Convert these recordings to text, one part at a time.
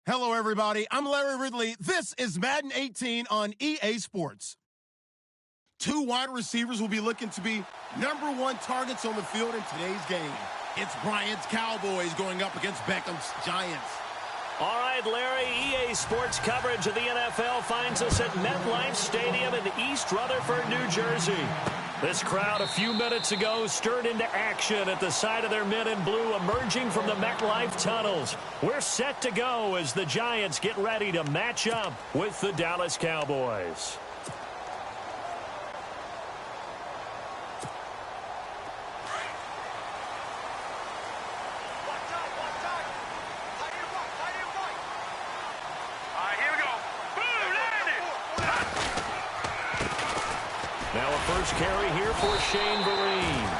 Hello, everybody. I'm Larry Ridley. This is Madden 18 on EA Sports. Two wide receivers will be looking to be #1 targets on the field in today's game. It's Bryant's Cowboys going up against Beckham's Giants. All right, Larry, EA Sports coverage of the NFL finds us at MetLife Stadium in East Rutherford, New Jersey. This crowd a few minutes ago stirred into action at the side of their men in blue emerging from the MetLife tunnels. We're set to go as the Giants get ready to match up with the Dallas Cowboys. First carry here for Shane Vereen.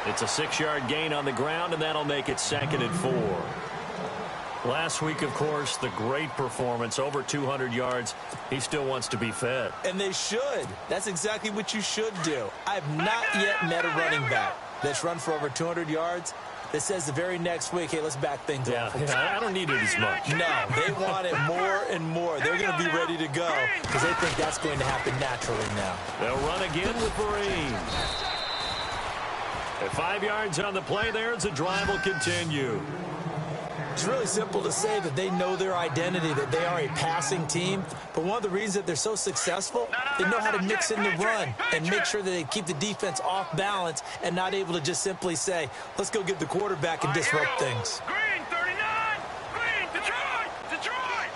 It's a 6-yard gain on the ground, and that'll make it 2nd and 4. Last week, of course, the great performance, over 200 yards. He still wants to be fed. And they should. That's exactly what you should do. I've not yet met a running back that's run for over 200 yards that says the very next week, hey, let's back things off. Yeah, I don't need it as much. No, they want it more and more. They're going to be ready to go because they think that's going to happen naturally now. They'll run again with Vereen. At 5 yards on the play there as the drive will continue. It's really simple to say that they know their identity, that they are a passing team. But one of the reasons that they're so successful, they know how to mix in the run and make sure that they keep the defense off balance and not able to just simply say, let's go get the quarterback and disrupt things. Green, 39! Green, Detroit! Detroit!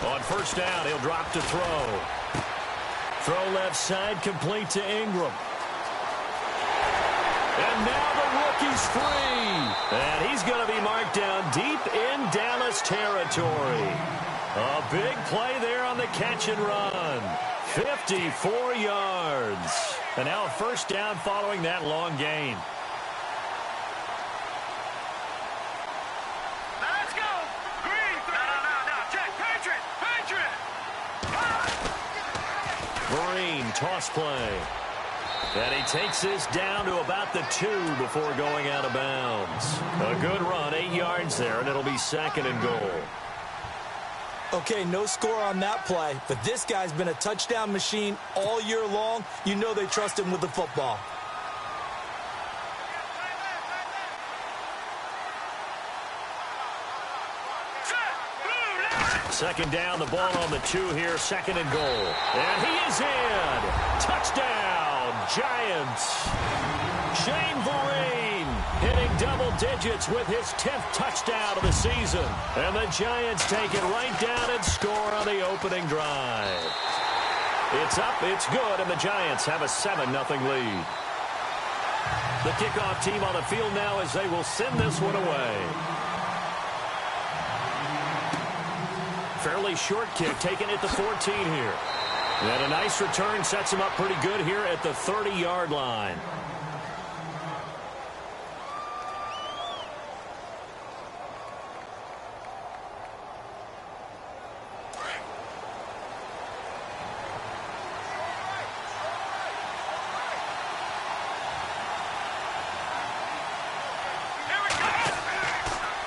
Over! On first down, he'll drop to throw. Throw left side, complete to Ingram. And now the rookie's free. And he's going to be marked down deep in Dallas territory. A big play there on the catch and run. 54 yards. And now a first down following that long gain. Let's go! Green! No. Check! Patriot! Vereen, toss play. And he takes this down to about the 2 before going out of bounds. A good run, 8 yards there, and it'll be 2nd and goal. Okay, no score on that play, but this guy's been a touchdown machine all year long. You know they trust him with the football. Second down, the ball on the 2 here, 2nd and goal. And he is in. Touchdown, Giants. Shane Vereen hitting double digits with his 10th touchdown of the season. And the Giants take it right down and score on the opening drive. It's up, it's good, and the Giants have a 7-0 lead. The kickoff team on the field now as they will send this one away. Fairly short kick, taken at the 14 here. And a nice return sets him up pretty good here at the 30-yard line.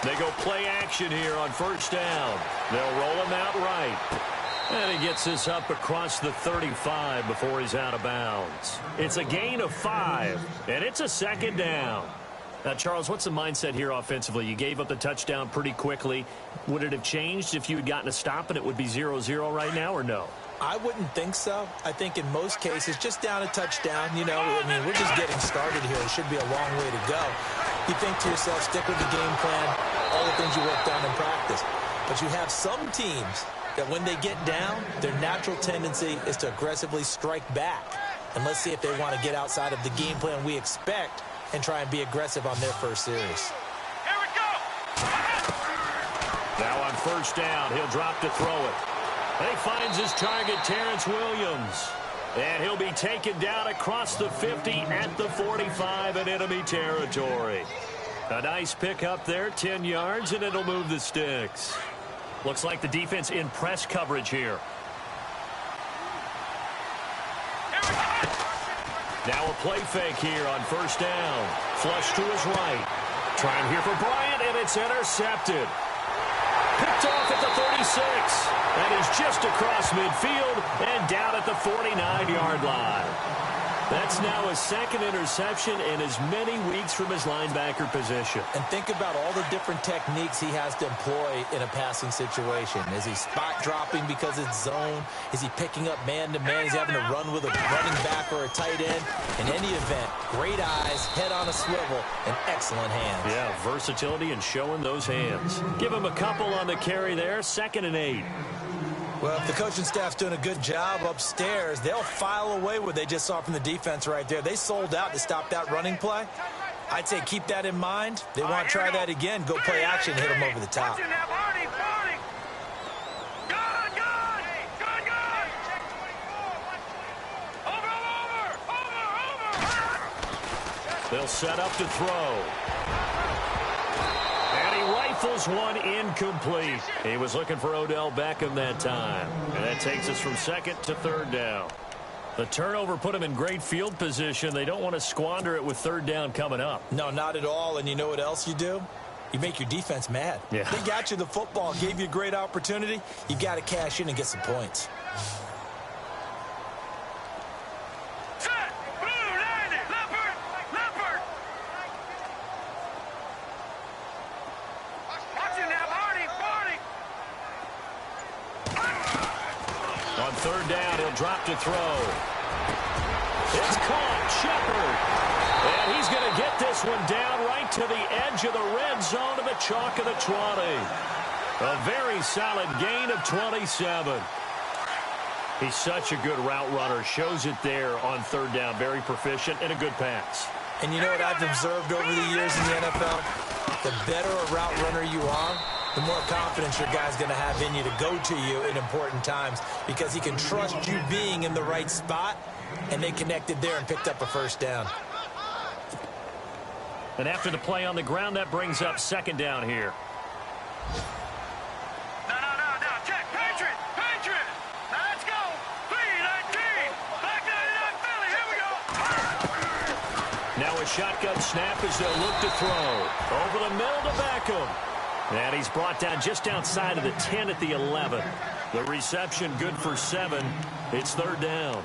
They go play action here on first down. They'll roll him out right. And he gets this up across the 35 before he's out of bounds. It's a gain of 5, and it's a 2nd down. Now, Charles, what's the mindset here offensively? You gave up the touchdown pretty quickly. Would it have changed if you had gotten a stop and it would be 0-0 right now, or no? I wouldn't think so. I think in most cases, just down a touchdown, you know, I mean, we're just getting started here. It should be a long way to go. You think to yourself, stick with the game plan, all the things you worked on in practice. But you have some teams that when they get down, their natural tendency is to aggressively strike back. And let's see if they want to get outside of the game plan we expect and try and be aggressive on their first series. Here we go! Now on first down, he'll drop to throw it. And he finds his target, Terrence Williams. And he'll be taken down across the 50 at the 45 in enemy territory. A nice pick up there, 10 yards, and it'll move the sticks. Looks like the defense in press coverage here. Now a play fake here on first down. Flush to his right. Trying here for Bryant, and it's intercepted. Picked off at the 36. And he's just across midfield and down at the 49-yard line. That's now his second interception in as many weeks from his linebacker position. And think about all the different techniques he has to employ in a passing situation. Is he spot dropping because it's zone? Is he picking up man-to-man? Is he having to run with a running back or a tight end? In any event, great eyes, head on a swivel, and excellent hands. Yeah, versatility and showing those hands. Give him a couple on the carry there, 2nd and 8. Well, if the coaching staff's doing a good job upstairs, they'll file away what they just saw from the defense right there. They sold out to stop that running play. I'd say keep that in mind. They want to try that again. Go play action, hit them over the top. They'll set up to throw. Rifles one incomplete. He was looking for Odell Beckham that time. And that takes us from 2nd to 3rd down. The turnover put him in great field position. They don't want to squander it with 3rd down coming up. No, not at all. And you know what else you do? You make your defense mad. Yeah. They got you the football, gave you a great opportunity. You got to cash in and get some points. On 3rd down, he'll drop to throw. It's caught. Shepard. And he's going to get this one down right to the edge of the red zone to the chalk of the 20. A very solid gain of 27. He's such a good route runner. Shows it there on 3rd down. Very proficient and a good pass. And you know what I've observed over the years in the NFL? The better a route runner you are, the more confidence your guy's going to have in you to go to you in important times because he can trust you being in the right spot, and they connected there and picked up a 1st down. And after the play on the ground, that brings up 2nd down here. No, check, Patriot. Now let's go. 3-19. Back 99 Philly, here we go. Now a shotgun snap as they'll look to throw. Over the middle to Beckham. And he's brought down just outside of the 10 at the 11. The reception good for 7. It's 3rd down.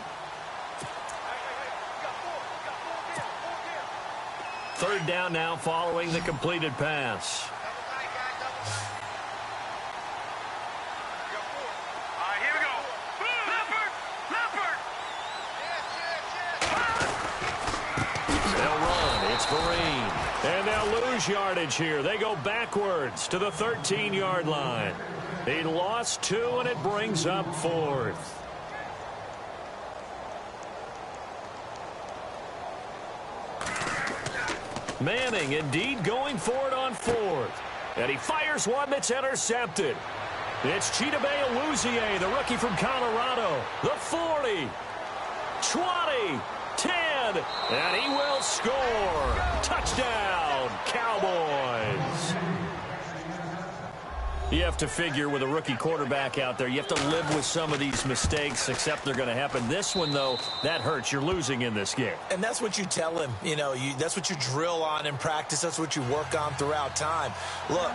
3rd down now following the completed pass. All right, here we go. Leopard. They'll run. It's Vereen. And they'll lose yardage here. They go backwards to the 13-yard line. He lost 2, and it brings up 4th. Manning indeed going for it on 4th. And he fires one that's intercepted. It's Chidobe Awuzie, the rookie from Colorado. The 40, 20, 10, and he will score. Touchdown, Cowboys. You have to figure with a rookie quarterback out there, you have to live with some of these mistakes, except they're going to happen. This one, though, that hurts. You're losing in this game. And that's what you tell him. You know, that's what you drill on in practice. That's what you work on throughout time. Look,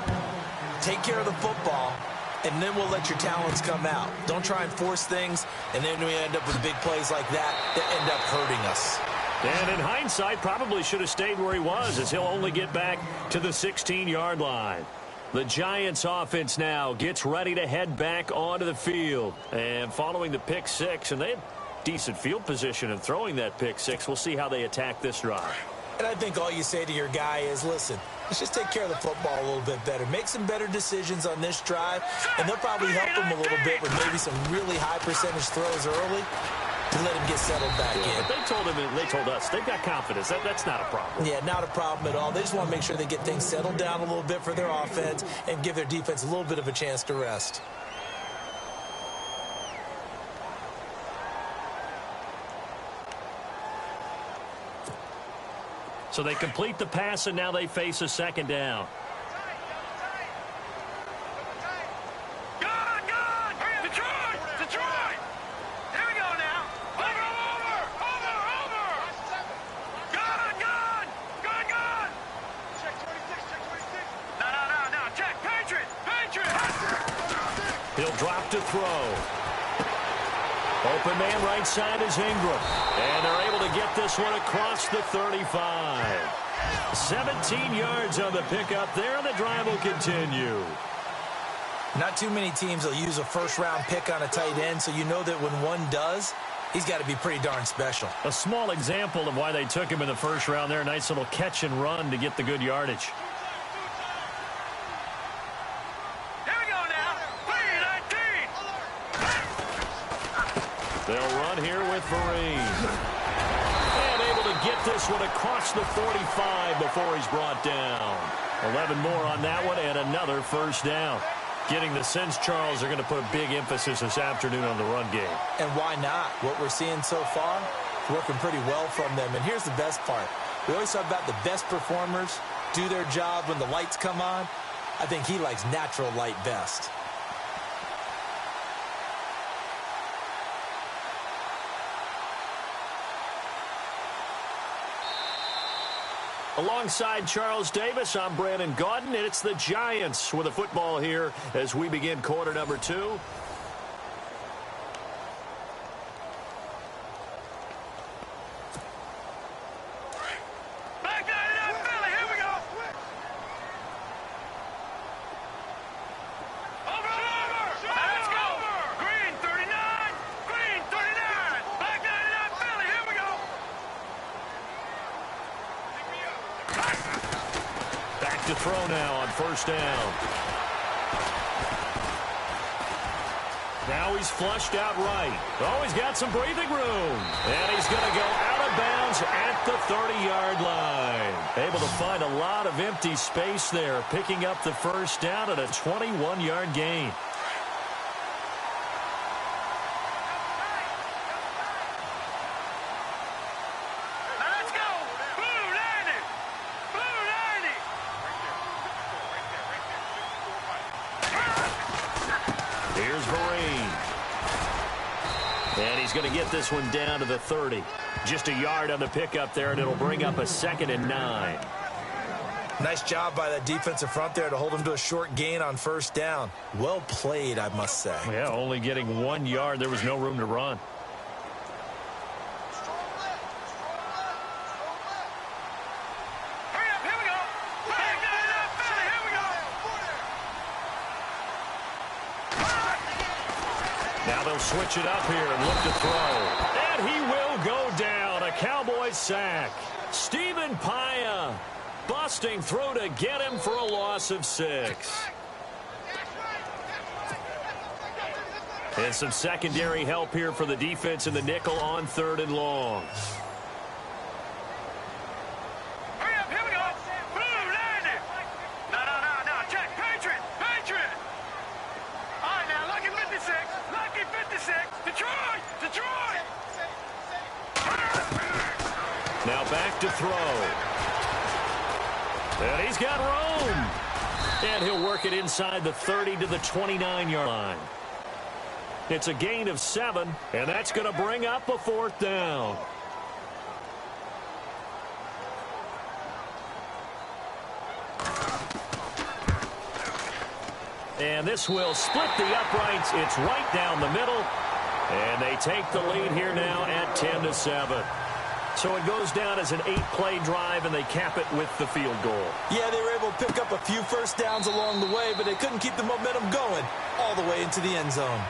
take care of the football, and then we'll let your talents come out. Don't try and force things, and then we end up with big plays like that end up hurting us. And in hindsight, probably should have stayed where he was, as he'll only get back to the 16-yard line. The Giants offense now gets ready to head back onto the field. And following the pick 6, and they had decent field position in throwing that pick 6. We'll see how they attack this drive. And I think all you say to your guy is, listen, let's just take care of the football a little bit better. Make some better decisions on this drive, and they'll probably help him a little bit with maybe some really high percentage throws early to let him get settled back in. But they told him, and they told us, they've got confidence. That's not a problem. Yeah, not a problem at all. They just want to make sure they get things settled down a little bit for their offense and give their defense a little bit of a chance to rest. So they complete the pass, and now they face a 2nd down. Detroit! Here we go now. Over! He'll drop to throw. Open man right side is Ingram. And they're able to get this one across the 35. 17 yards on the pickup there, and the drive will continue. Not too many teams will use a first-round pick on a tight end, so you know that when one does, he's got to be pretty darn special. A small example of why they took him in the first round there. Nice little catch and run to get the good yardage. Here we go now. 3-19. They'll run here with Vereen. And able to get this one across the 45 before he's brought down. 11 more on that one and another first down. Getting the sense, Charles, they're going to put a big emphasis this afternoon on the run game. And why not? What we're seeing so far, working pretty well from them. And here's the best part. We always talk about the best performers do their job when the lights come on. I think he likes natural light best. Alongside Charles Davis, I'm Brandon Gaudin, and it's the Giants with a football here as we begin quarter number 2. Back down in that Philly. Here we go. Over. Let's go. Green 39. Green 39. Back down in that Philly. Here we go. Back to throw now on first down. Now he's flushed out right. Oh, he's got some breathing room. And he's going to go out of bounds at the 30-yard line. Able to find a lot of empty space there, picking up the first down at a 21-yard gain. Let's go. Blue 90. Blue 90. Here's Vereen. And he's going to get this one down to the 30. Just a yard on the pickup there, and it'll bring up a 2nd and 9. Nice job by that defensive front there to hold him to a short gain on first down. Well played, I must say. Yeah, only getting 1 yard. There was no room to run. Hurry up. Here we go. Back down in that Philly. Here we go. Now they'll switch it up here and look to throw. And he will go down. A Cowboys sack. Stephen Paia busting through to get him for a loss of 6. And some secondary help here for the defense in the nickel on 3rd and long. Hurry up. Here we go. Blue 90. No. Check. Patriot. All right, now. Lucky 56. Lucky 56. Detroit. Now back to throw. And he's got room. And he'll work it inside the 30 to the 29-yard line. It's a gain of 7, and that's going to bring up a 4th down. And this will split the uprights. It's right down the middle. And they take the lead here now at 10-7. So it goes down as an 8-play drive, and they cap it with the field goal. Yeah, they were able to pick up a few first downs along the way, but they couldn't keep the momentum going all the way into the end zone.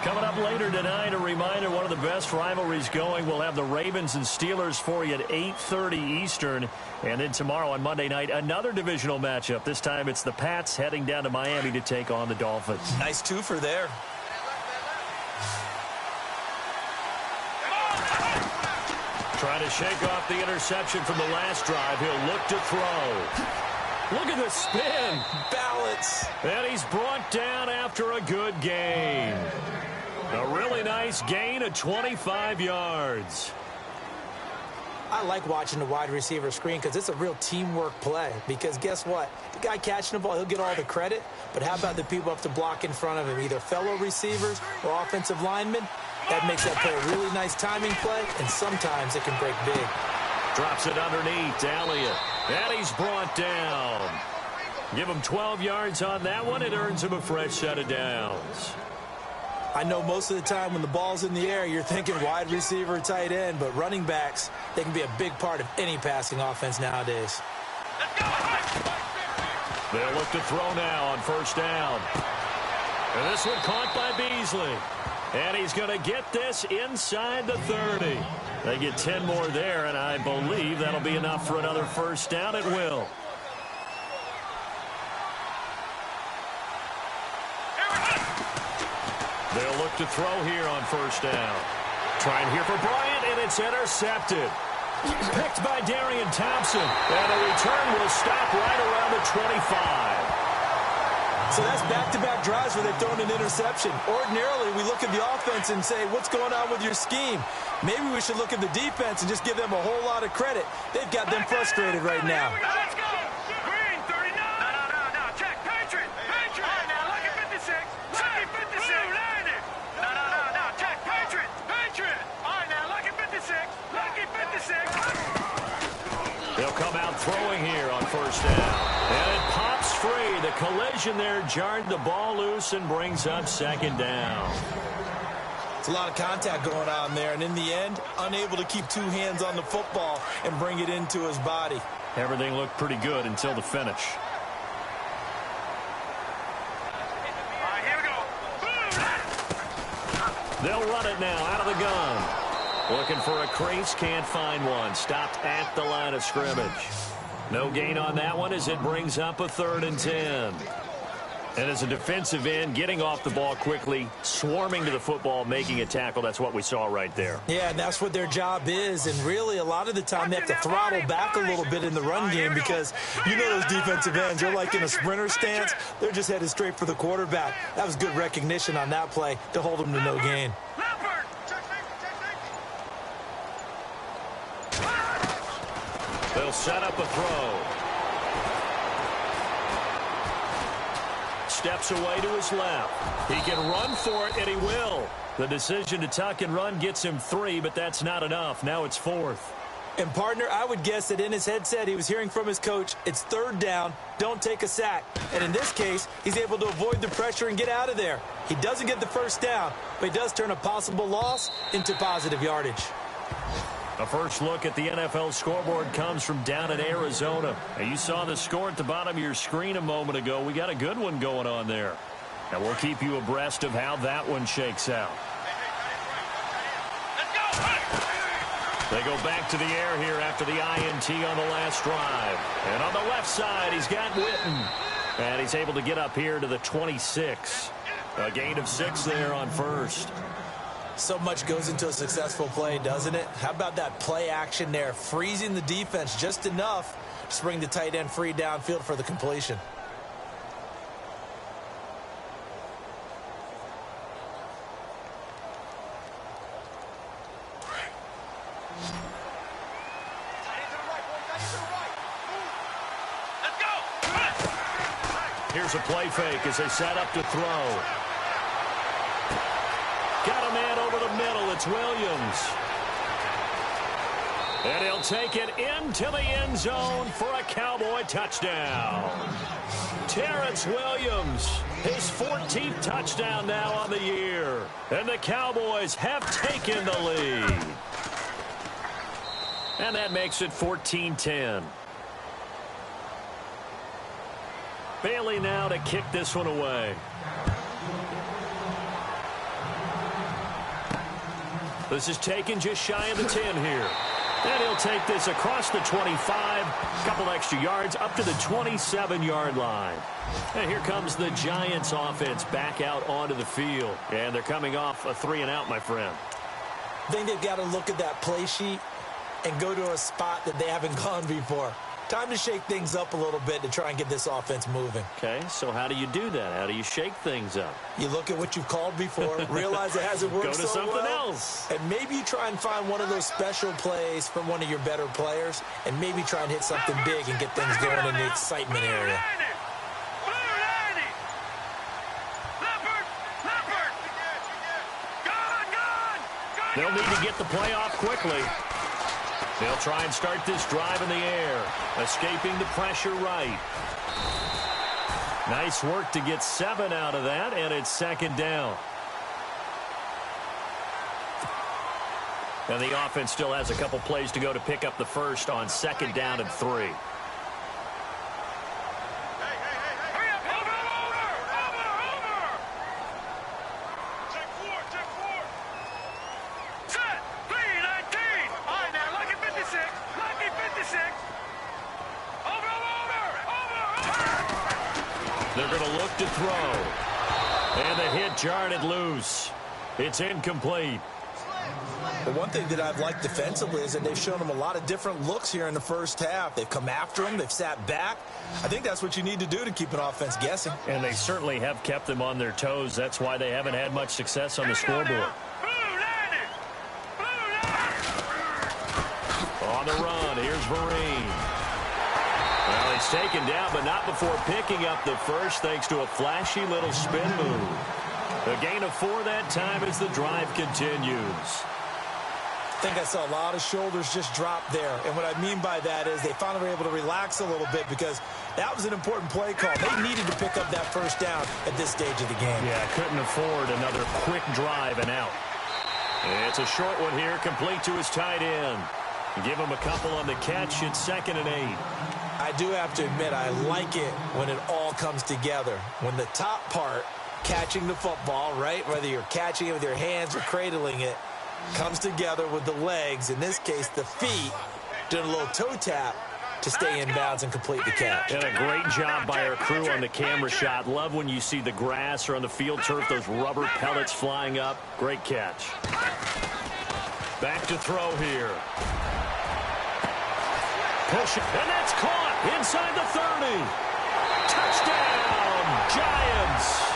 Coming up later tonight, a reminder, one of the best rivalries going. We'll have the Ravens and Steelers for you at 8:30 Eastern. And then tomorrow on Monday night, another divisional matchup. This time it's the Pats heading down to Miami to take on the Dolphins. Nice twofer there. Trying to shake off the interception from the last drive. He'll look to throw. Look at the spin. Balance. And he's brought down after a good gain. A really nice gain of 25 yards. I like watching the wide receiver screen because it's a real teamwork play. Because guess what? The guy catching the ball, he'll get all the credit. But how about the people up to block in front of him, either fellow receivers or offensive linemen? That makes that play a really nice timing play, and sometimes it can break big. Drops it underneath, Elliott. And he's brought down. Give him 12 yards on that one. It earns him a fresh set of downs. I know most of the time when the ball's in the air, you're thinking wide receiver, tight end, but running backs, they can be a big part of any passing offense nowadays. They'll look to throw now on first down. And this one caught by Beasley. And he's going to get this inside the 30. They get 10 more there, and I believe that'll be enough for another first down. It will. They'll look to throw here on first down. Trying here for Bryant, and it's intercepted. Picked by Darian Thompson. And the return will stop right around the 25. So that's back-to-back drives where they've thrown an interception. Ordinarily, we look at the offense and say, what's going on with your scheme? Maybe we should look at the defense and just give them a whole lot of credit. They've got them frustrated right now. Let's go. Green, 39. No. Check. Patriot. All right, now, lucky 56. Lucky 56. No. Check. Patriot. All right, now, lucky 56. Lucky 56. They'll come out throwing here on first down. And it pops free. The collision there jarred the ball loose and brings up second down. It's a lot of contact going on there, and in the end, unable to keep two hands on the football and bring it into his body. Everything looked pretty good until the finish. All right, here we go. They'll run it now out of the gun. Looking for a crease, can't find one. Stopped at the line of scrimmage. No gain on that one as it brings up a 3rd and 10. And as a defensive end, getting off the ball quickly, swarming to the football, making a tackle, that's what we saw right there. Yeah, and that's what their job is. And really, a lot of the time, they have to throttle back a little bit in the run game because you know those defensive ends, they're like in a sprinter stance. They're just headed straight for the quarterback. That was good recognition on that play to hold them to no gain. They'll set up a throw. Steps away to his left. He can run for it, and he will. The decision to tuck and run gets him 3, but that's not enough. Now it's 4th. And, partner, I would guess that in his headset he was hearing from his coach, it's 3rd down, don't take a sack. And in this case, he's able to avoid the pressure and get out of there. He doesn't get the first down, but he does turn a possible loss into positive yardage. A first look at the NFL scoreboard comes from down in Arizona. And you saw the score at the bottom of your screen a moment ago. We got a good one going on there. And we'll keep you abreast of how that one shakes out. They go back to the air here after the INT on the last drive. And on the left side, he's got Witten. And he's able to get up here to the 26. A gain of 6 there on first. So much goes into a successful play, doesn't it? How about that play action there? Freezing the defense just enough to bring the tight end free downfield for the completion. Here's a play fake as they set up to throw. Got a man over the middle. It's Williams. And he'll take it into the end zone for a Cowboy touchdown. Terrence Williams, his 14th touchdown now on the year. And the Cowboys have taken the lead. And that makes it 14-10. Bailey now to kick this one away. This is taken just shy of the 10 here. And he'll take this across the 25, a couple extra yards, up to the 27-yard line. And here comes the Giants offense back out onto the field. And they're coming off a 3-and-out, my friend. I think they've got to look at that play sheet and go to a spot that they haven't gone before. Time to shake things up a little bit to try and get this offense moving. Okay, so how do you do that? How do you shake things up? You look at what you've called before, realize it hasn't worked Go to so something well, else. and maybe you try and find one of those special plays from one of your better players, and maybe try and hit something big and get things going in the excitement area. They'll need to get the play off quickly. They'll try and start this drive in the air, escaping the pressure right. Nice work to get 7 out of that, and it's second down. And the offense still has a couple plays to go to pick up the first on 2nd down and 3. They're going to look to throw. And the hit jarred it loose. It's incomplete. Well, one thing that I've liked defensively is that they've shown him a lot of different looks here in the first half. They've come after him. They've sat back. I think that's what you need to do to keep an offense guessing. And they certainly have kept them on their toes. That's why they haven't had much success on the scoreboard. On the run, here's Vereen. Well, he's taken down, but not before picking up the first thanks to a flashy little spin move. A gain of 4 that time as the drive continues. I think I saw a lot of shoulders just drop there. And what I mean by that is they finally were able to relax a little bit because that was an important play call. They needed to pick up that first down at this stage of the game. Yeah, couldn't afford another quick drive and out. It's a short one here, complete to his tight end. Give him a couple on the catch. It's 2nd and 8. I do have to admit, I like it when it all comes together. When the top part, catching the football, right, whether you're catching it with your hands or cradling it, comes together with the legs, in this case the feet, doing a little toe tap to stay in bounds and complete the catch. And a great job by our crew on the camera shot. Love when you see the grass or on the field turf, those rubber pellets flying up. Great catch. Back to throw here. Push it, and that's caught inside the 30. Touchdown, Giants.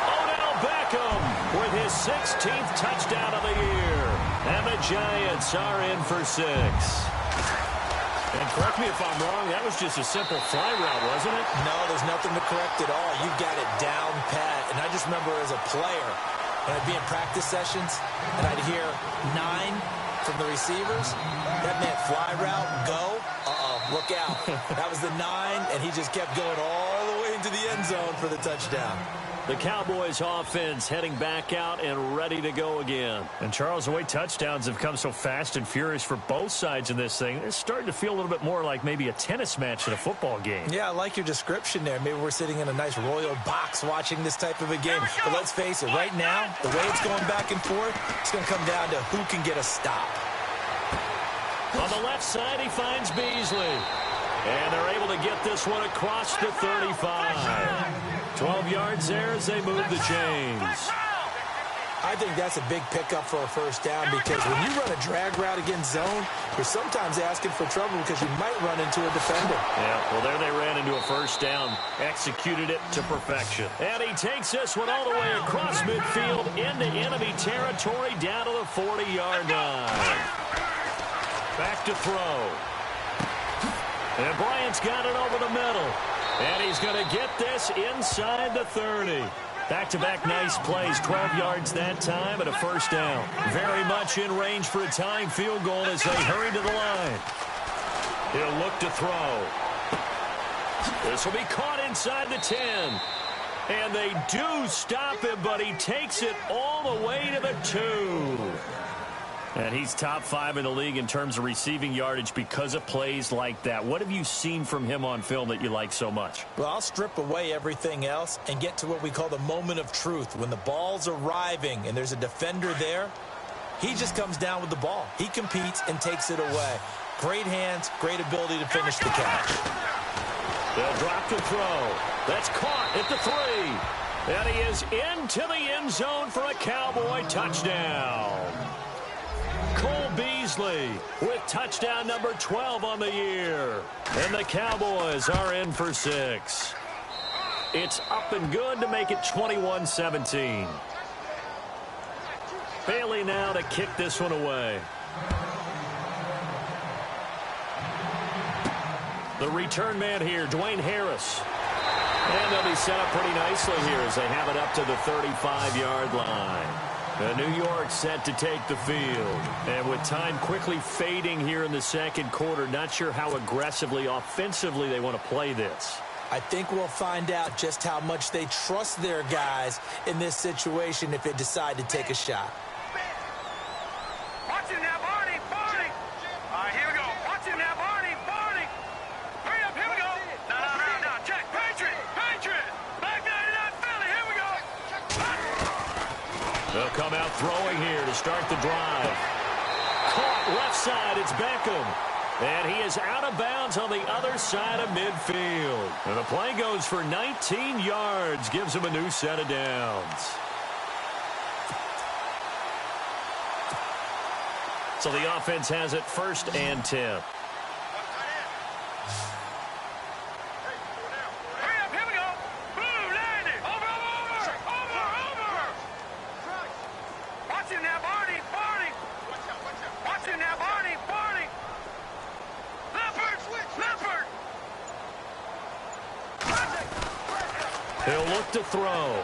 Odell Beckham with his 16th touchdown of the year. And the Giants are in for 6. And correct me if I'm wrong, that was just a simple fly route, wasn't it? No, there's nothing to correct at all. You got it down pat. And I just remember as a player, when I'd be in practice sessions, and I'd hear 9 from the receivers, that meant fly route, go. Look out. That was the 9, and he just kept going all the way into the end zone for the touchdown. The Cowboys offense heading back out and ready to go again. And Charles, the way touchdowns have come so fast and furious for both sides in this thing, it's starting to feel a little bit more like maybe a tennis match than a football game. Yeah, I like your description there. Maybe we're sitting in a nice royal box watching this type of a game. But let's face it, right now, the way it's going back and forth, it's going to come down to who can get a stop. On the left side, he finds Beasley. And they're able to get this one across the 35. 12 yards there as they move the chains. I think that's a big pickup for a first down because when you run a drag route against zone, you're sometimes asking for trouble because you might run into a defender. Yeah, well, there they ran into a first down, executed it to perfection. And he takes this one all the way across midfield into enemy territory down to the 40-yard line. Back to throw. And Bryant's got it over the middle. And he's going to get this inside the 30. Back-to-back nice plays, 12 yards that time and a first down. Very much in range for a tying field goal as they hurry to the line. He'll look to throw. This will be caught inside the 10. And they do stop him, but he takes it all the way to the 2. And he's top 5 in the league in terms of receiving yardage because of plays like that. What have you seen from him on film that you like so much? Well, I'll strip away everything else and get to what we call the moment of truth. When the ball's arriving and there's a defender there, he just comes down with the ball. He competes and takes it away. Great hands, great ability to finish the catch. They'll drop to throw. That's caught at the 3. And he is into the end zone for a Cowboy touchdown. Cole Beasley with touchdown number 12 on the year. And the Cowboys are in for 6. It's up and good to make it 21-17. Bailey now to kick this one away. The return man here, Dwayne Harris. And they'll be set up pretty nicely here as they have it up to the 35-yard line. New York set to take the field. And with time quickly fading here in the second quarter, not sure how aggressively, offensively they want to play this. I think we'll find out just how much they trust their guys in this situation if they decide to take a shot. Watch it now, come out throwing here to start the drive. Caught left side. It's Beckham. And he is out of bounds on the other side of midfield. And the play goes for 19 yards. Gives him a new set of downs. So the offense has it 1st and 10. He'll look to throw.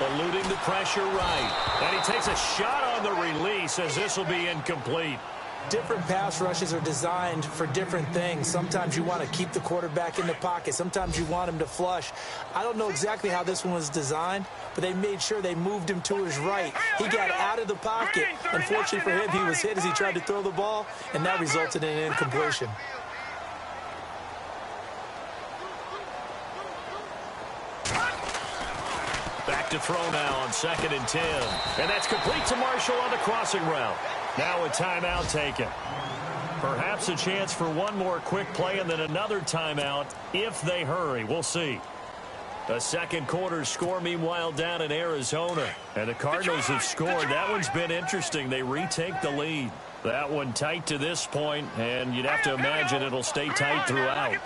Eluding the pressure right. And he takes a shot on the release as this will be incomplete. Different pass rushes are designed for different things. Sometimes you want to keep the quarterback in the pocket. Sometimes you want him to flush. I don't know exactly how this one was designed, but they made sure they moved him to his right. He got out of the pocket. Unfortunately for him, he was hit as he tried to throw the ball, and that resulted in an incompletion. Back to throw now on 2nd and 10. And that's complete to Marshall on the crossing route. Now a timeout taken. Perhaps a chance for one more quick play and then another timeout if they hurry. We'll see. The second quarter score, meanwhile, down in Arizona. And the Cardinals have scored. That one's been interesting. They retake the lead. That one tight to this point, and you'd have to imagine it'll stay tight throughout.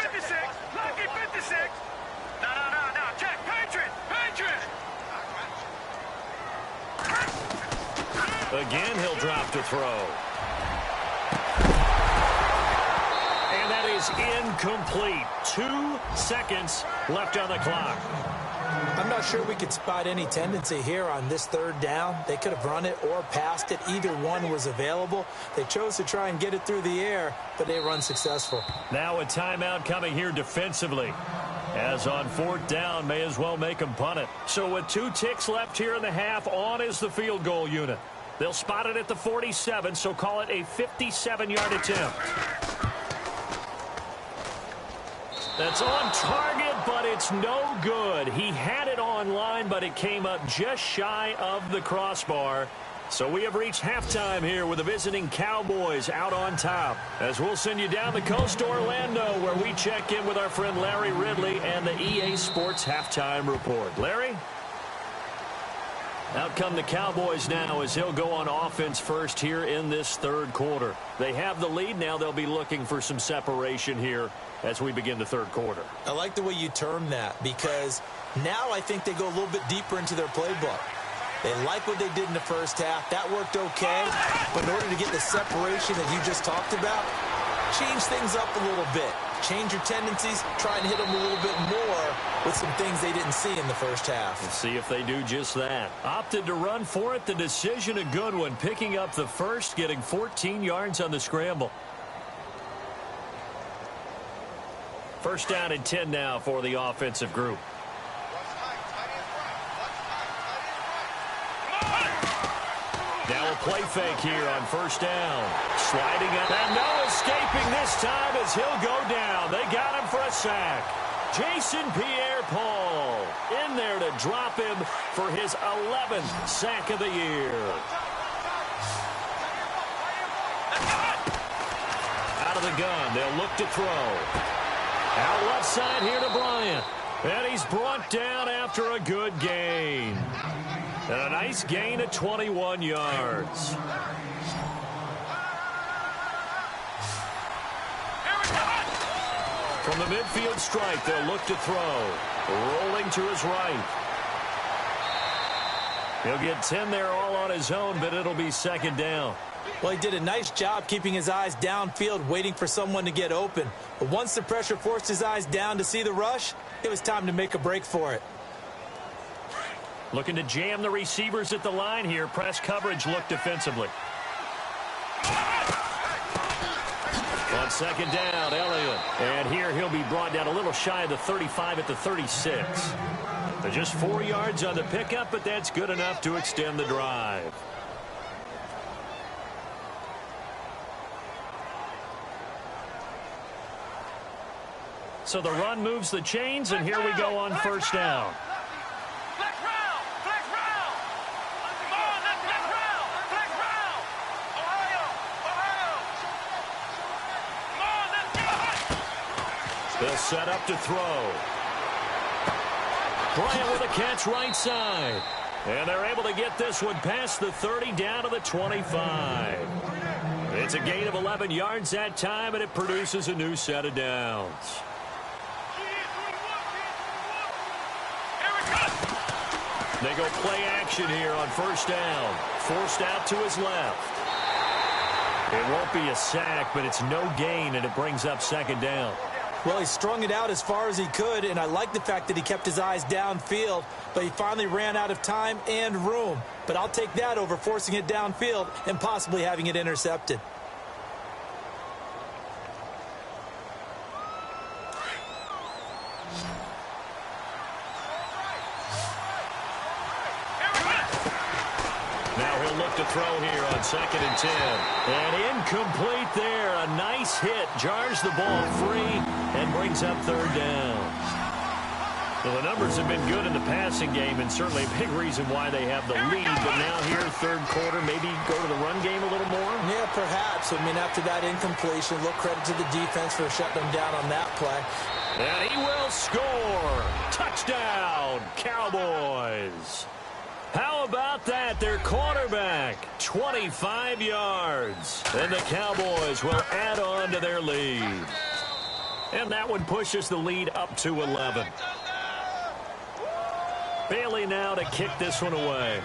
Again, he'll drop to throw. And that is incomplete. 2 seconds left on the clock. I'm not sure we could spot any tendency here on this 3rd down. They could have run it or passed it. Either one was available. They chose to try and get it through the air, but they were unsuccessful. Now a timeout coming here defensively. As on 4th down, may as well make them punt it. So with 2 ticks left here in the half, on is the field goal unit. They'll spot it at the 47, so call it a 57-yard attempt. That's on target, but it's no good. He had it on line, but it came up just shy of the crossbar. So we have reached halftime here with the visiting Cowboys out on top. As we'll send you down the coast to Orlando, where we check in with our friend Larry Ridley and the EA Sports Halftime Report. Larry? Out come the Cowboys now as he'll go on offense first here in this 3rd quarter. They have the lead. Now they'll be looking for some separation here as we begin the 3rd quarter. I like the way you term that, because now I think they go a little bit deeper into their playbook. They like what they did in the 1st half. That worked okay. But in order to get the separation that you just talked about, change things up a little bit. Change your tendencies, try and hit them a little bit more with some things they didn't see in the 1st half. Let's see if they do just that. Opted to run for it. The decision a good one. Picking up the first, getting 14 yards on the scramble. 1st down and 10 now for the offensive group. Now a play fake here on 1st down. Sliding up. And no escaping this time as he'll go down. They got him for a sack. Jason Pierre-Paul in there to drop him for his 11th sack of the year. Out of the gun. They'll look to throw. Out left side here to Bryant. And he's brought down after a good gain. And a nice gain of 21 yards. From the midfield strike, they'll look to throw. Rolling to his right. He'll get 10 there all on his own, but it'll be 2nd down. Well, he did a nice job keeping his eyes downfield, waiting for someone to get open. But once the pressure forced his eyes down to see the rush, it was time to make a break for it. Looking to jam the receivers at the line here. Press coverage look defensively. On 2nd down, Elliott. And here he'll be brought down a little shy of the 35 at the 36. They're just 4 yards on the pickup, but that's good enough to extend the drive. So the run moves the chains, and here we go on 1st down. They'll set up to throw. Bryant with a catch right side. And they're able to get this one past the 30 down to the 25. It's a gain of 11 yards that time, and it produces a new set of downs. They go play action here on first down. Forced out to his left. It won't be a sack, but it's no gain, and it brings up second down. Well, he strung it out as far as he could, and I like the fact that he kept his eyes downfield, but he finally ran out of time and room. But I'll take that over forcing it downfield and possibly having it intercepted. To throw here on 2nd and 10. And incomplete there. A nice hit. Jars the ball free and brings up third down. Well, the numbers have been good in the passing game and certainly a big reason why they have the lead. But now here, third quarter, maybe go to the run game a little more? Yeah, perhaps. I mean, after that incompletion, a little credit to the defense for shutting them down on that play. And he will score. Touchdown, Cowboys. How about that? Their quarterback, 25 yards. And the Cowboys will add on to their lead. And that one pushes the lead up to 11. Bailey now to kick this one away.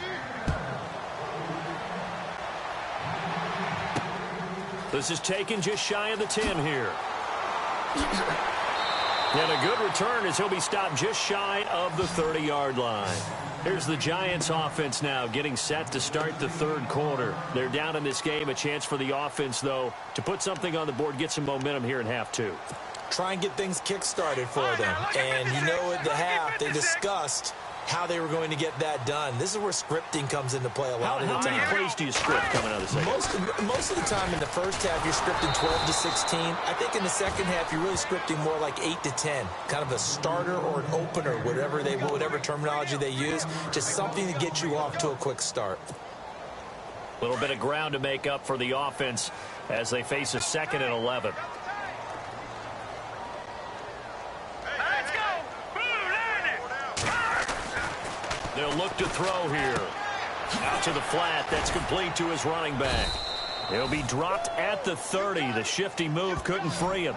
This is taken just shy of the 10 here. And a good return as he'll be stopped just shy of the 30-yard line. Here's the Giants offense now getting set to start the third quarter. They're down in this game. A chance for the offense, though, to put something on the board, get some momentum here in half two. Try and get things kick-started for them. And you know at the half, they discussed how they were going to get that done. This is where scripting comes into play a lot of the time. How many plays do you script coming out of the second? Most of the time in the first half, you're scripting 12 to 16. I think in the second half, you're really scripting more like 8 to 10. Kind of a starter or an opener, whatever terminology they use. Just something to get you off to a quick start. A little bit of ground to make up for the offense as they face a 2nd and 11. They'll look to throw here. Out to the flat. That's complete to his running back. He'll be dropped at the 30. The shifty move couldn't free him.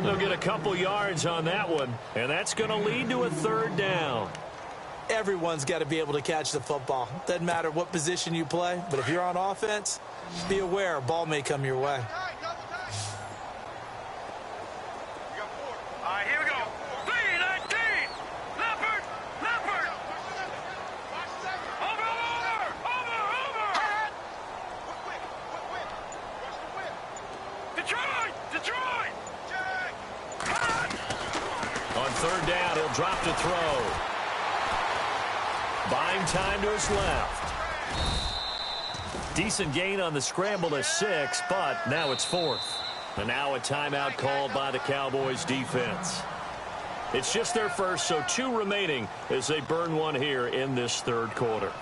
They'll get a couple yards on that one, and that's going to lead to a third down. Everyone's got to be able to catch the football. Doesn't matter what position you play, but if you're on offense, be aware a ball may come your way. All right, here we go. 3-19. Leopard. Detroit. On third down, he'll drop to throw. Buying time to his left. Decent gain on the scramble to 6, but now it's 4th. And now a timeout called by the Cowboys defense. It's just their first, so 2 remaining as they burn one here in this third quarter.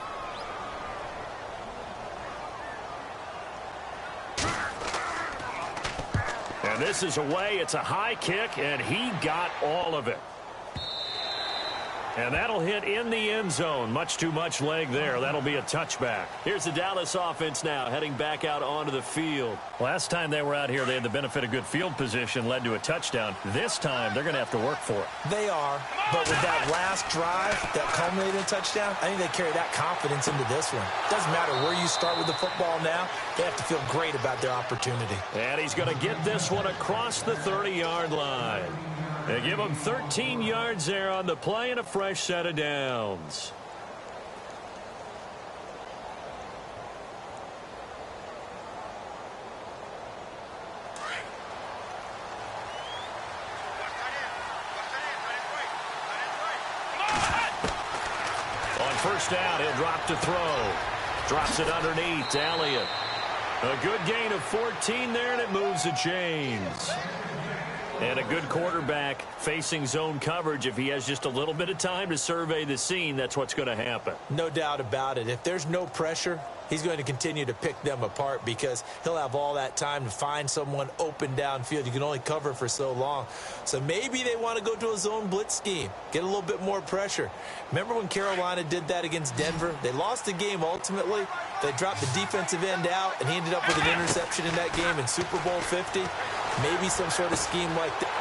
And this is away. It's a high kick, and he got all of it. And that'll hit in the end zone. Much too much leg there. That'll be a touchback. Here's the Dallas offense now heading back out onto the field. Last time they were out here, they had the benefit of good field position, led to a touchdown. This time, they're going to have to work for it. They are, but with that last drive that culminated in a touchdown, I think they carry that confidence into this one. Doesn't matter where you start with the football now, they have to feel great about their opportunity. And he's going to get this one across the 30-yard line. They give him 13 yards there on the play and a fresh set of downs. On first down, he'll drop to throw. Drops it underneath to Elliott. A good gain of 14 there, and it moves the chains. And a good quarterback facing zone coverage. If he has just a little bit of time to survey the scene, that's what's going to happen. No doubt about it. If there's no pressure, he's going to continue to pick them apart because he'll have all that time to find someone open downfield. You can only cover for so long. So maybe they want to go to a zone blitz scheme, get a little bit more pressure. Remember when Carolina did that against Denver? They lost the game ultimately. They dropped the defensive end out, and he ended up with an interception in that game in Super Bowl 50. Maybe some sort of scheme like that.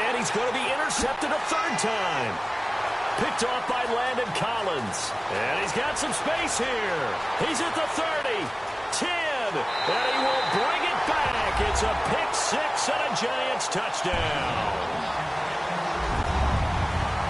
And he's going to be intercepted a third time. Picked off by Landon Collins. And he's got some space here. He's at the 30, 10, and he will bring it back. It's a pick-6 and a Giants touchdown.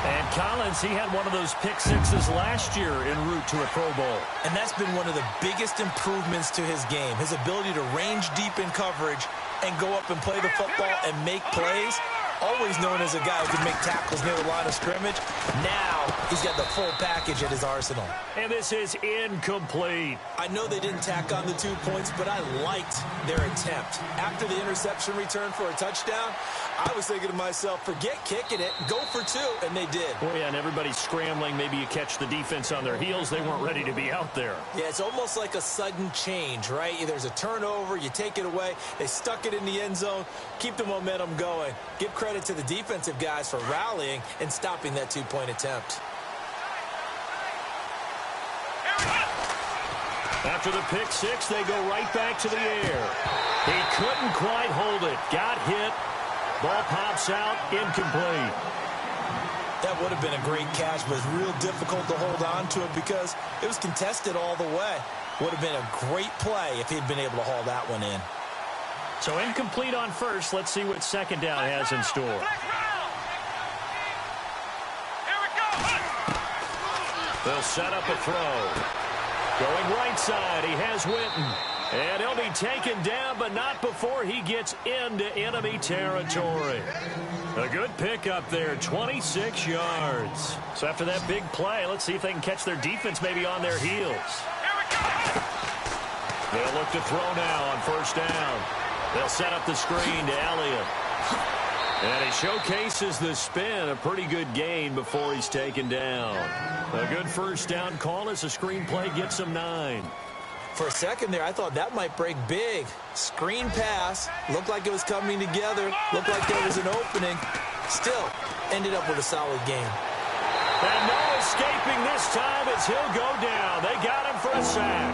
And Collins, he had one of those pick-6s last year en route to a Pro Bowl. And that's been one of the biggest improvements to his game, his ability to range deep in coverage and go up and play the football and make plays. Always known as a guy who can make tackles near the line of scrimmage. Now he's got the full package at his arsenal. And this is incomplete. I know they didn't tack on the 2 points, but I liked their attempt. After the interception return for a touchdown, I was thinking to myself, forget kicking it, go for 2, and they did. Oh, yeah, and everybody's scrambling. Maybe you catch the defense on their heels. They weren't ready to be out there. Yeah, it's almost like a sudden change, right? There's a turnover, you take it away, they stuck it in the end zone, keep the momentum going. Give credit to the defensive guys for rallying and stopping that 2-point attempt. After the pick-6, they go right back to the air. He couldn't quite hold it. Got hit. Ball pops out. Incomplete. That would have been a great catch, but it's real difficult to hold on to it because it was contested all the way. Would have been a great play if he'd been able to haul that one in. So incomplete on first. Let's see what second down has in store. They'll set up a throw. Going right side, he has Witten. And he'll be taken down, but not before he gets into enemy territory. A good pickup there, 26 yards. So after that big play, let's see if they can catch their defense maybe on their heels. They'll look to throw now on first down. They'll set up the screen to Elliott. And he showcases the spin, a pretty good gain before he's taken down. A good first down call as the screenplay gets him 9. For a second there, I thought that might break big. Screen pass, looked like it was coming together, looked like there was an opening. Still, ended up with a solid game. And no escaping this time as he'll go down. They got him for a sack.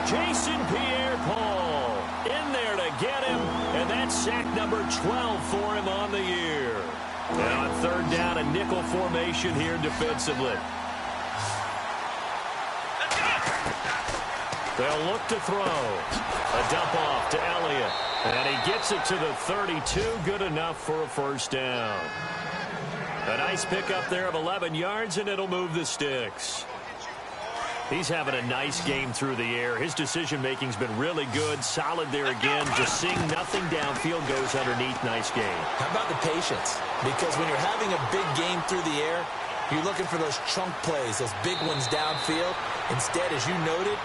Jason Pierre-Paul in there to get him, and that's sack number 12 for him on the year. Now on third down, a nickel formation here defensively. They'll look to throw. A dump off to Elliott. And he gets it to the 32. Good enough for a first down. A nice pickup there of 11 yards, and it'll move the sticks. He's having a nice game through the air. His decision-making's been really good. Solid there again. Just seeing nothing downfield goes underneath. Nice game. How about the patience? Because when you're having a big game through the air, you're looking for those chunk plays, those big ones downfield. Instead, as you noted,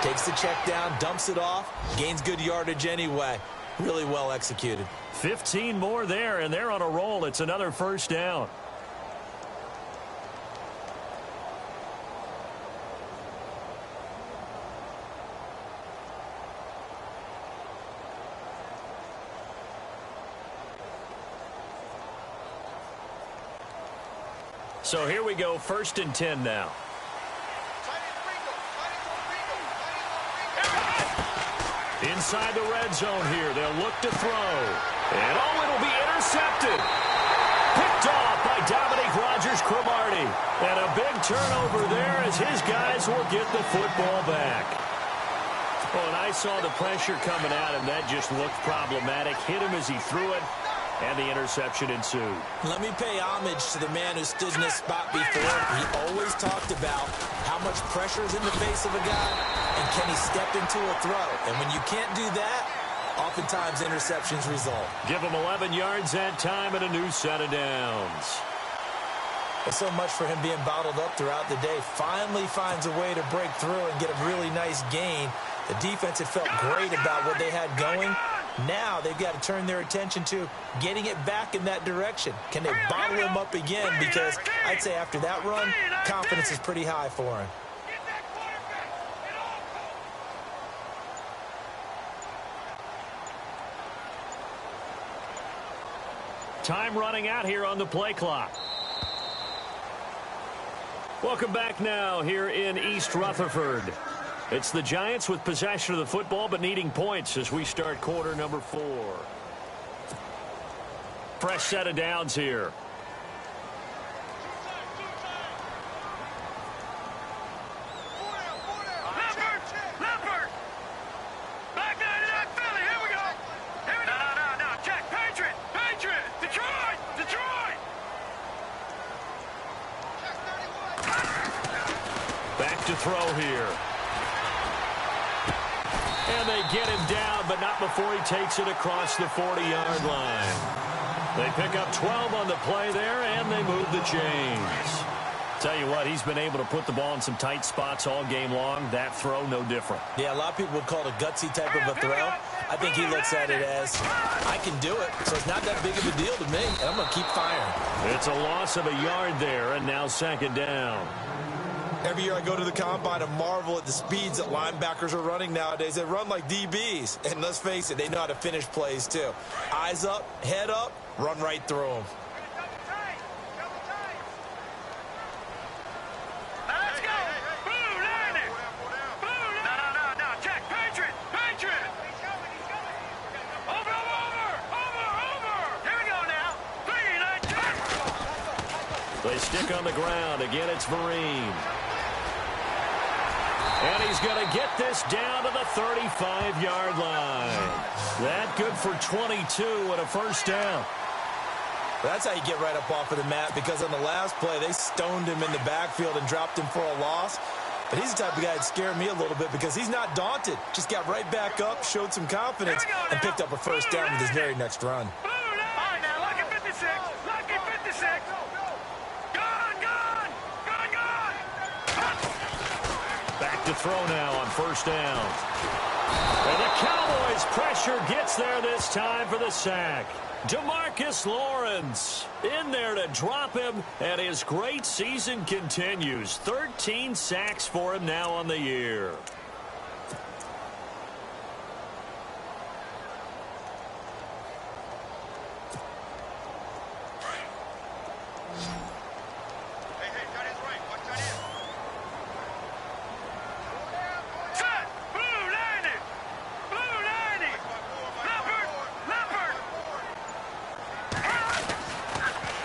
takes the check down, dumps it off, gains good yardage anyway. Really well executed. 15 more there, and they're on a roll. It's another first down. So here we go, 1st and 10 now. Inside the red zone here. They'll look to throw. And oh, it'll be intercepted. Picked off by Dominique Rodgers-Cromartie. And a big turnover there as his guys will get the football back. Oh, and I saw the pressure coming at him. That just looked problematic. Hit him as he threw it. And the interception ensued. Let me pay homage to the man who stood in this spot before. He always talked about how much pressure is in the face of a guy and can he step into a throw. And when you can't do that, oftentimes interceptions result. Give him 11 yards that time and a new set of downs. There's so much for him being bottled up throughout the day. Finally finds a way to break through and get a really nice gain. The defense had felt great about what they had going. Now they've got to turn their attention to getting it back in that direction. Can they bottle him up again? Because I'd say after that run, confidence is pretty high for him. Time running out here on the play clock. Welcome back now here in East Rutherford. It's the Giants with possession of the football but needing points as we start quarter number 4. Fresh set of downs here. Leopard! Back out of that Philly, here we go! No, check, Patriot! Detroit! Back to throw here. And they get him down, but not before he takes it across the 40-yard line. They pick up 12 on the play there, and they move the chains. Tell you what, he's been able to put the ball in some tight spots all game long. That throw, no different. Yeah, a lot of people would call it a gutsy type of a throw. I think he looks at it as, I can do it, so it's not that big of a deal to me, and I'm going to keep firing. It's a loss of a yard there, and now second down. Every year I go to the combine and marvel at the speeds that linebackers are running nowadays. They run like DBs, and let's face it, they know how to finish plays too. Eyes up, head up, run right through them. Let's go! Blue, line it! No, check, Patriot! Over! Here we go now! 3, 9, 10! They stick on the ground. Again, it's Vereen. And he's going to get this down to the 35-yard line. That good for 22 and a first down. That's how you get right up off of the mat, because on the last play, they stoned him in the backfield and dropped him for a loss. But he's the type of guy that scared me a little bit because he's not daunted. Just got right back up, showed some confidence, and picked up a first down with his very next run. All right, now, lucky 56. Lucky 56. Gone. Back to throw now on first down. And the Cowboys' pressure gets there this time for the sack. DeMarcus Lawrence in there to drop him, and his great season continues. 13 sacks for him now on the year.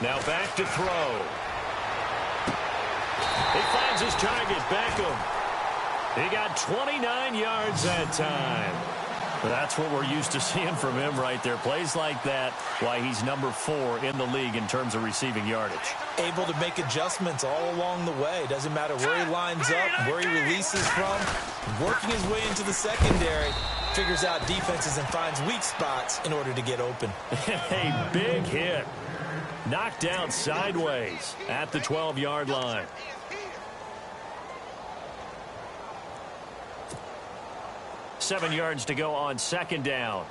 Now back to throw. He finds his target, Beckham. He got 29 yards that time. But that's what we're used to seeing from him right there. Plays like that, why he's number 4 in the league in terms of receiving yardage. Able to make adjustments all along the way. Doesn't matter where he lines up, where he releases from. Working his way into the secondary. Figures out defenses and finds weak spots in order to get open. A big hit. Knocked down sideways at the 12-yard line. Seven yards to go on second down.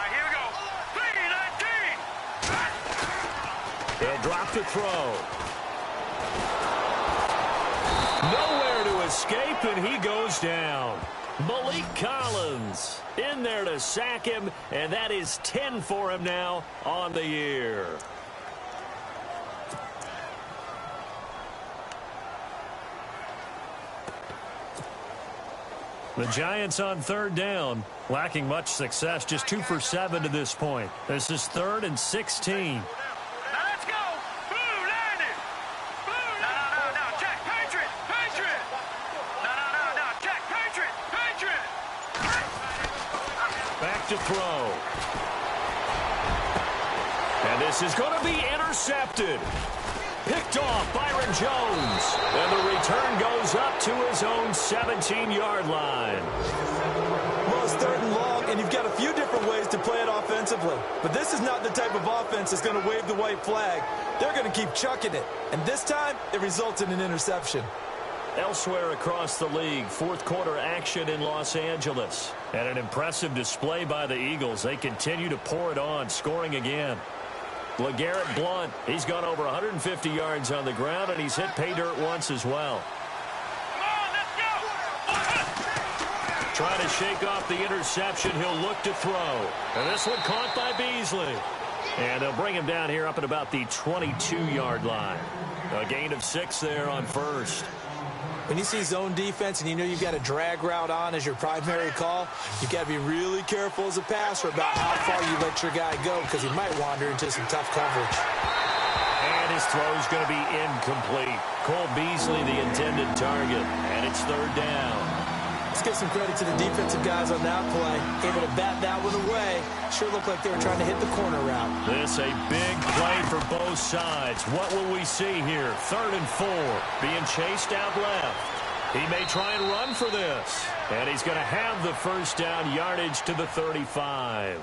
Here we go. 3, 19. They'll drop the throw. Nowhere to escape, and he goes down. Malik Collins in there to sack him, and that is 10 for him now on the year. The Giants on third down, lacking much success, just 2 for 7 to this point. This is 3rd and 16. Now let's go. Blue, line it. Blue, no, check, Patriot. No, check, Patriot. Back to throw. And this is going to be intercepted. Picked off Byron Jones. And the return goes up to his own 17-yard line. Well, it's 3rd and long, and you've got a few different ways to play it offensively. But this is not the type of offense that's going to wave the white flag. They're going to keep chucking it. And this time, it results in an interception. Elsewhere across the league, fourth quarter action in Los Angeles. And an impressive display by the Eagles. They continue to pour it on, scoring again. LeGarrette Blount, he's gone over 150 yards on the ground, and he's hit pay dirt once as well. Come on, let's go. trying to shake off the interception. He'll look to throw. And this one caught by Beasley. And they'll bring him down here up at about the 22-yard line. A gain of 6 there on first. When you see zone defense and you know you've got a drag route on as your primary call, you've got to be really careful as a passer about how far you let your guy go because he might wander into some tough coverage. And his throw is going to be incomplete. Cole Beasley, the intended target, and it's 3rd down. Let's give some credit to the defensive guys on that play. Able to bat that one away. Sure looked like they were trying to hit the corner route. This a big play for both sides. What will we see here? 3rd and 4. Being chased out left. He may try and run for this. And he's going to have the first down yardage to the 35.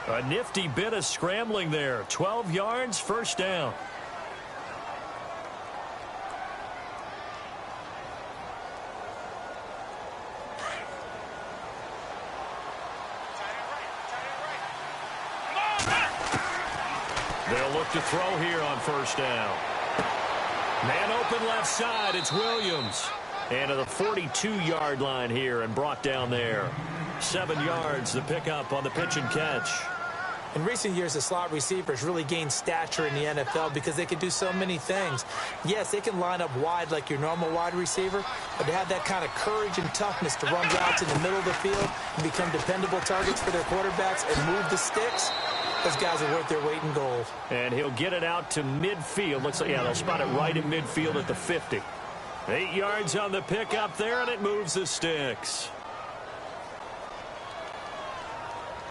A nifty bit of scrambling there. 12 yards, first down. They'll look to throw here on first down. Man open left side. It's Williams. And to the 42-yard line here and brought down there. 7 yards, the pickup on the pitch and catch. In recent years, the slot receivers really gained stature in the NFL because they can do so many things. Yes, they can line up wide like your normal wide receiver, but to have that kind of courage and toughness to run routes in the middle of the field and become dependable targets for their quarterbacks and move the sticks, those guys are worth their weight in gold. And he'll get it out to midfield. Looks like, yeah, they'll spot it right in midfield at the 50. 8 yards on the pickup there, and it moves the sticks.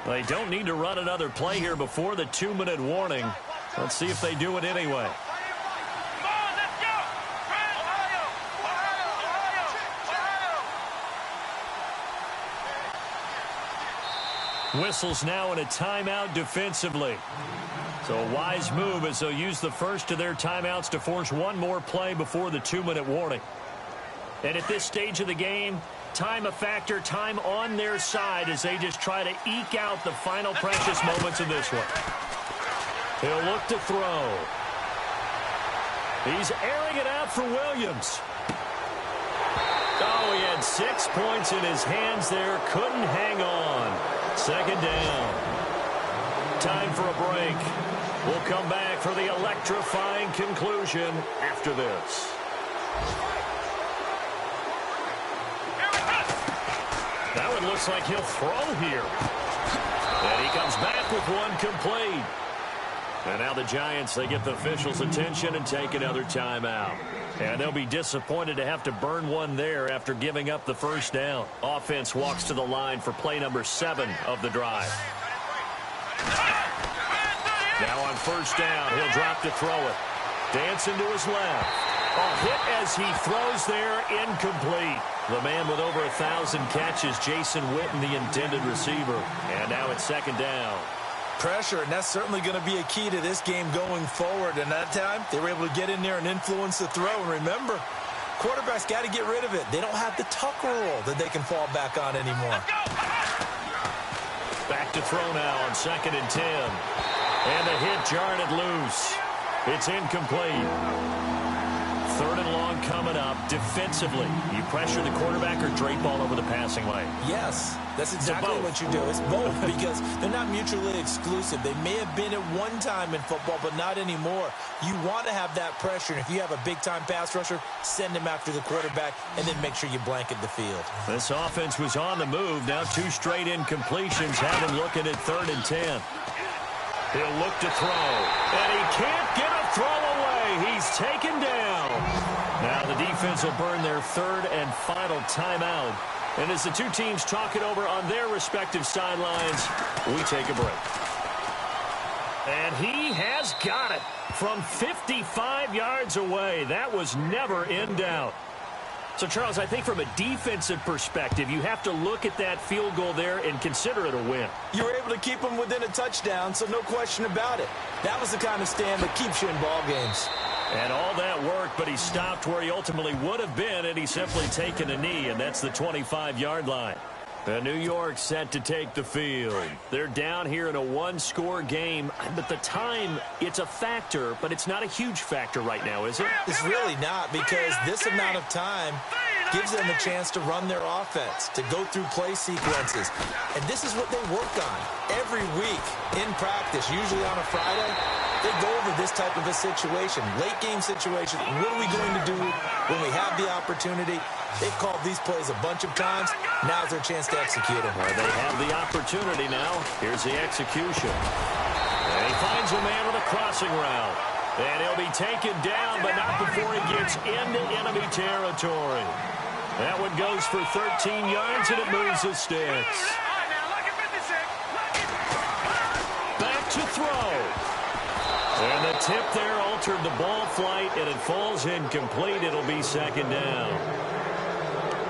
They don't need to run another play here before the 2-minute warning. Let's see if they do it anyway. Whistles now in a timeout defensively. So a wise move as they'll use the first of their timeouts to force one more play before the 2-minute warning. And at this stage of the game, time a factor, time on their side as they just try to eke out the final precious moments of this one. He'll look to throw. He's airing it out for Williams. Oh, he had 6 points in his hands there. Couldn't hang on. 2nd down. Time for a break. We'll come back for the electrifying conclusion after this. That one looks like he'll throw here. And he comes back with one complete. And now the Giants, they get the officials' attention and take another timeout. And they'll be disappointed to have to burn one there after giving up the first down. Offense walks to the line for play number 7 of the drive. Now on first down, he'll drop to throw it. Dancing to his left. A hit as he throws there, incomplete. The man with over 1,000 catches, Jason Witten, the intended receiver. And now it's 2nd down. Pressure, and that's certainly going to be a key to this game going forward. And that time, they were able to get in there and influence the throw. And remember, quarterbacks got to get rid of it. They don't have the tucker roll that they can fall back on anymore. Back to throw now on 2nd and 10. And the hit jarred it loose. It's incomplete. 3rd and long coming up. Defensively, you pressure the quarterback or drape all over the passing lane? Yes, that's exactly what you do. It's both because they're not mutually exclusive. They may have been at one time in football, but not anymore. You want to have that pressure, and if you have a big-time pass rusher, send him after the quarterback, and then make sure you blanket the field. This offense was on the move. Now 2 straight incompletions have him looking at 3rd and 10. He'll look to throw, and he can't get a throw away. He's taken down. Now the defense will burn their 3rd and final timeout. And as the two teams talk it over on their respective sidelines, we take a break. And he has got it from 55 yards away. That was never in doubt. So, Charles, I think from a defensive perspective, you have to look at that field goal there and consider it a win. You were able to keep them within a touchdown, so no question about it. That was the kind of stand that keeps you in ball games. And all that work, but he stopped where he ultimately would have been, and he's simply taken a knee, and that's the 25-yard line. And New York set to take the field. They're down here in a 1-score game, but the time, it's a factor, but it's not a huge factor right now, is it? It's really not, because this amount of time, gives them a chance to run their offense, to go through play sequences. And this is what they work on every week in practice, usually on a Friday. They go over this type of a situation, late-game situation. What are we going to do when we have the opportunity? They've called these plays a bunch of times. Now's their chance to execute them. Well, they have the opportunity now. Here's the execution. And he finds a man with a crossing route. And he'll be taken down, but not before he gets into enemy territory. That one goes for 13 yards, and it moves the sticks. Back to throw. And the tip there altered the ball flight, and it falls incomplete. It'll be second down.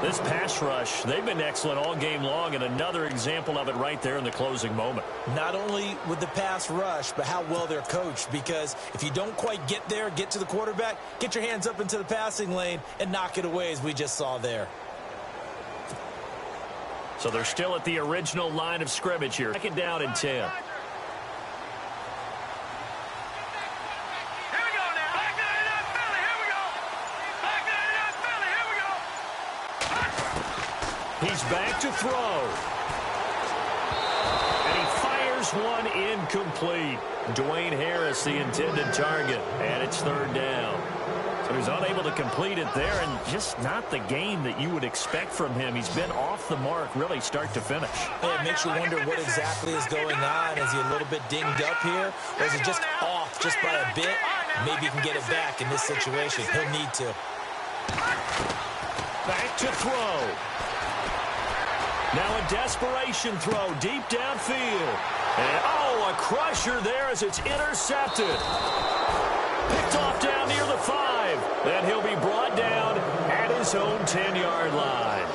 This pass rush, they've been excellent all game long, and another example of it right there in the closing moment. Not only with the pass rush, but how well they're coached, because if you don't quite get there, get to the quarterback, get your hands up into the passing lane and knock it away, as we just saw there. So they're still at the original line of scrimmage here. Second down and 10. He's back to throw. And he fires one incomplete. Dwayne Harris, the intended target, and it's third down. So he's unable to complete it there, and just not the game that you would expect from him. He's been off the mark, really, start to finish. It makes you wonder what exactly is going on. Is he a little bit dinged up here, or is he just off just by a bit? Maybe he can get it back in this situation. He'll need to. Back to throw. Now a desperation throw deep downfield. And, a crusher there as it's intercepted. Picked off down near the 5. And he'll be brought down at his own 10-yard line.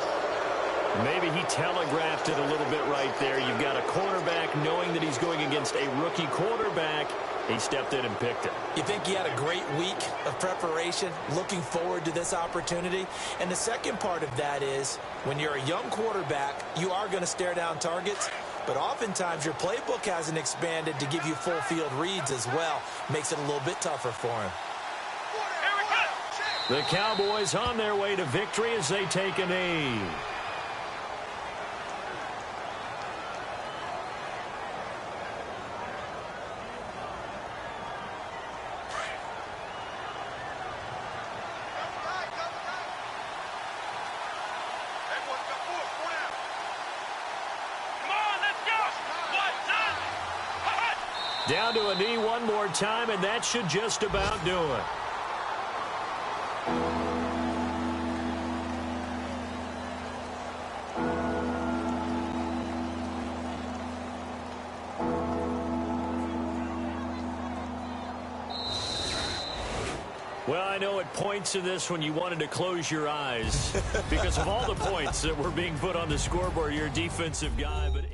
Maybe he telegraphed it a little bit right there. You've got a cornerback knowing that he's going against a rookie quarterback. He stepped in and picked it. You think he had a great week of preparation, looking forward to this opportunity? And the second part of that is, when you're a young quarterback, you are going to stare down targets, but oftentimes your playbook hasn't expanded to give you full field reads as well. Makes it a little bit tougher for him. The Cowboys on their way to victory as they take a knee. Down to a knee one more time, and that should just about do it. Well, I know at points in this when you wanted to close your eyes because of all the points that were being put on the scoreboard. You're a defensive guy, but